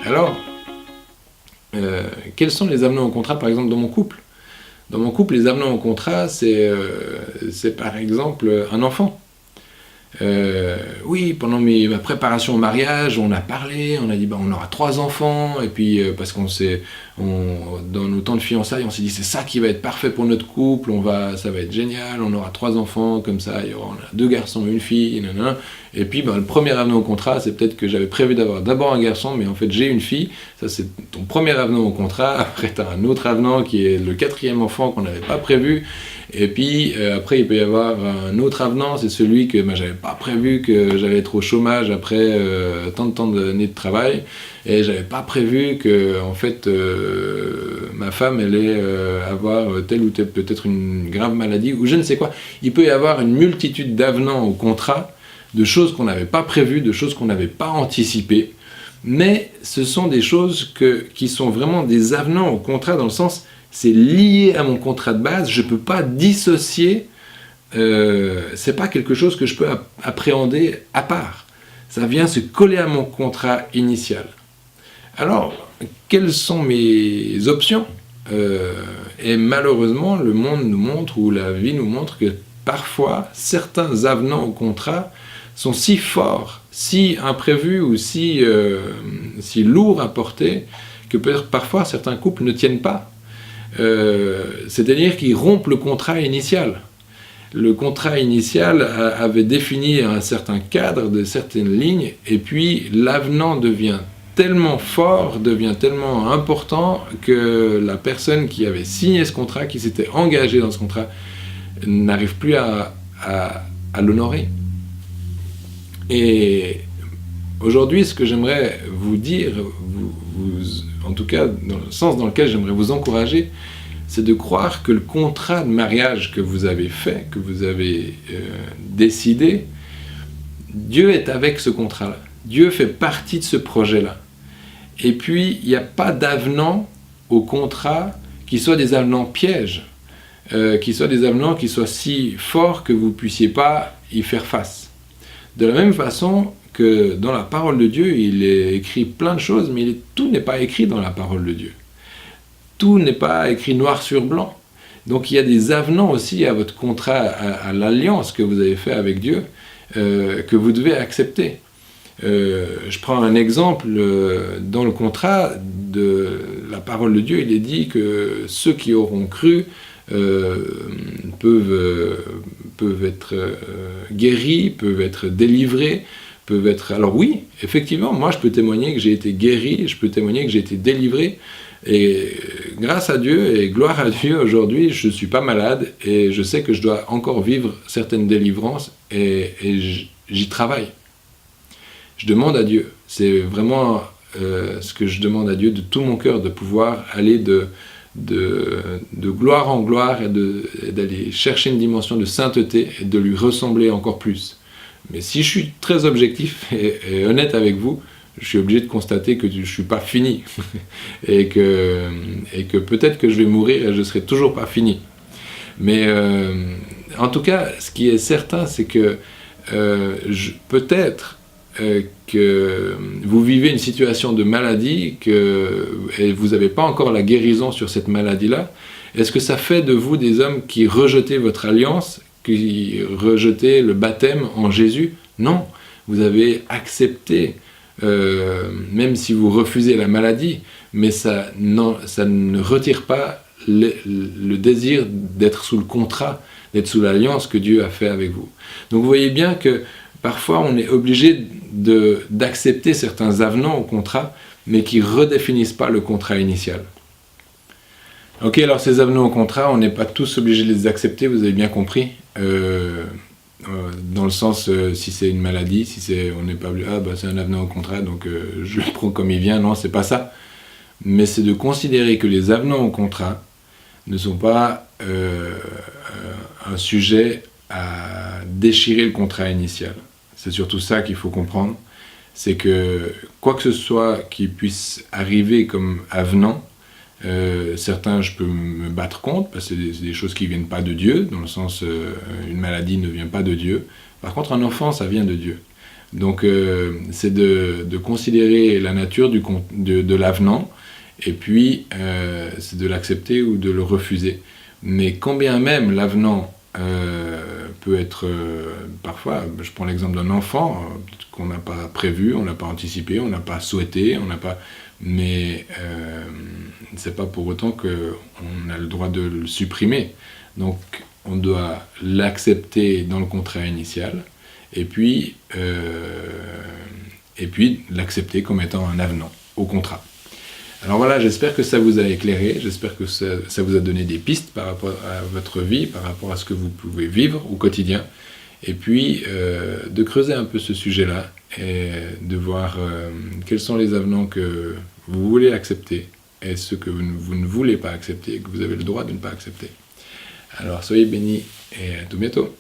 Alors, quels sont les avenants au contrat, par exemple, dans mon couple? Dans mon couple, les avenants au contrat, c'est par exemple un enfant. Oui, pendant ma préparation au mariage, on a parlé, on a dit on aura 3 enfants, et puis parce dans nos temps de fiançailles, on s'est dit c'est ça qui va être parfait pour notre couple, ça va être génial, on aura 3 enfants, comme ça, on a 2 garçons, une fille, nanana. Et puis le premier avenant au contrat, c'est peut-être que j'avais prévu d'avoir d'abord un garçon, mais en fait j'ai une fille, ça c'est ton premier avenant au contrat, après tu as un autre avenant qui est le 4e enfant qu'on n'avait pas prévu, et puis après il peut y avoir un autre avenant, c'est celui que j'avais pas prévu que j'allais être au chômage après tant d'années de travail, et j'avais pas prévu que en fait ma femme allait avoir telle ou telle, peut-être une grave maladie ou je ne sais quoi. Il peut y avoir une multitude d'avenants au contrat, de choses qu'on n'avait pas prévues, de choses qu'on n'avait pas anticipées, mais ce sont des choses qui sont vraiment des avenants au contrat, dans le sens c'est lié à mon contrat de base, je ne peux pas dissocier, c'est pas quelque chose que je peux appréhender à part, ça vient se coller à mon contrat initial. Alors, quelles sont mes options? Et malheureusement, le monde nous montre, ou la vie nous montre, que parfois, certains avenants au contrat sont si forts, si imprévus ou si lourds à porter, que parfois certains couples ne tiennent pas. C'est-à-dire qu'ils rompent le contrat initial. Le contrat initial avait défini un certain cadre, de certaines lignes, et puis l'avenant devient tellement fort, devient tellement important, que la personne qui avait signé ce contrat, qui s'était engagée dans ce contrat, n'arrive plus à l'honorer. Et aujourd'hui, ce que j'aimerais vous dire, en tout cas dans le sens dans lequel j'aimerais vous encourager, c'est de croire que le contrat de mariage que vous avez fait, que vous avez décidé, Dieu est avec ce contrat-là. Dieu fait partie de ce projet-là. Et puis, il n'y a pas d'avenant au contrat qui soit des avenants pièges, qui soient des avenants qui soient si forts que vous ne puissiez pas y faire face. De la même façon que dans la parole de Dieu, il est écrit plein de choses, mais tout n'est pas écrit dans la parole de Dieu. Tout n'est pas écrit noir sur blanc. Donc il y a des avenants aussi à votre contrat, à l'alliance que vous avez fait avec Dieu, que vous devez accepter. Je prends un exemple, dans le contrat de la parole de Dieu, il est dit que ceux qui auront cru peuvent être guéris, peuvent être délivrés, peuvent être... Alors oui, effectivement, moi je peux témoigner que j'ai été guéri, je peux témoigner que j'ai été délivré, et grâce à Dieu et gloire à Dieu, aujourd'hui je ne suis pas malade, et je sais que je dois encore vivre certaines délivrances, et j'y travaille. Je demande à Dieu, c'est vraiment ce que je demande à Dieu de tout mon cœur, de pouvoir aller de gloire en gloire, et d'aller chercher une dimension de sainteté, et de lui ressembler encore plus. Mais si je suis très objectif et honnête avec vous, je suis obligé de constater que je ne suis pas fini, et que peut-être que je vais mourir et je ne serai toujours pas fini. Mais en tout cas, ce qui est certain, c'est que peut-être que vous vivez une situation de maladie et vous n'avez pas encore la guérison sur cette maladie-là. Est-ce que ça fait de vous des hommes qui rejetez votre alliance, qui rejetez le baptême en Jésus? Non, vous avez accepté, même si vous refusez la maladie, mais ça ne retire pas le désir d'être sous le contrat, d'être sous l'alliance que Dieu a fait avec vous. Donc vous voyez bien que parfois on est obligé d'accepter certains avenants au contrat, mais qui ne redéfinissent pas le contrat initial. Ok, alors ces avenants au contrat, on n'est pas tous obligés de les accepter, vous avez bien compris. Dans le sens, si c'est une maladie, on n'est pas obligé, c'est un avenant au contrat, donc je le prends comme il vient. Non, c'est pas ça. Mais c'est de considérer que les avenants au contrat ne sont pas un sujet à déchirer le contrat initial. C'est surtout ça qu'il faut comprendre. C'est que quoi que ce soit qui puisse arriver comme avenant, certains je peux me battre contre, parce que c'est des choses qui ne viennent pas de Dieu, dans le sens une maladie ne vient pas de Dieu. Par contre un enfant, ça vient de Dieu. Donc c'est de considérer la nature de l'avenant, et puis c'est de l'accepter ou de le refuser. Mais quand bien même l'avenant peut être parfois, je prends l'exemple d'un enfant qu'on n'a pas prévu, on n'a pas anticipé, on n'a pas souhaité, mais c'est pas pour autant qu'on a le droit de le supprimer. Donc on doit l'accepter dans le contrat initial, et puis l'accepter comme étant un avenant au contrat. Alors voilà, j'espère que ça vous a éclairé, j'espère que ça vous a donné des pistes par rapport à votre vie, par rapport à ce que vous pouvez vivre au quotidien, et puis de creuser un peu ce sujet-là, et de voir quels sont les avenants que vous voulez accepter, et ceux que vous ne voulez pas accepter, et que vous avez le droit de ne pas accepter. Alors soyez bénis, et à tout bientôt.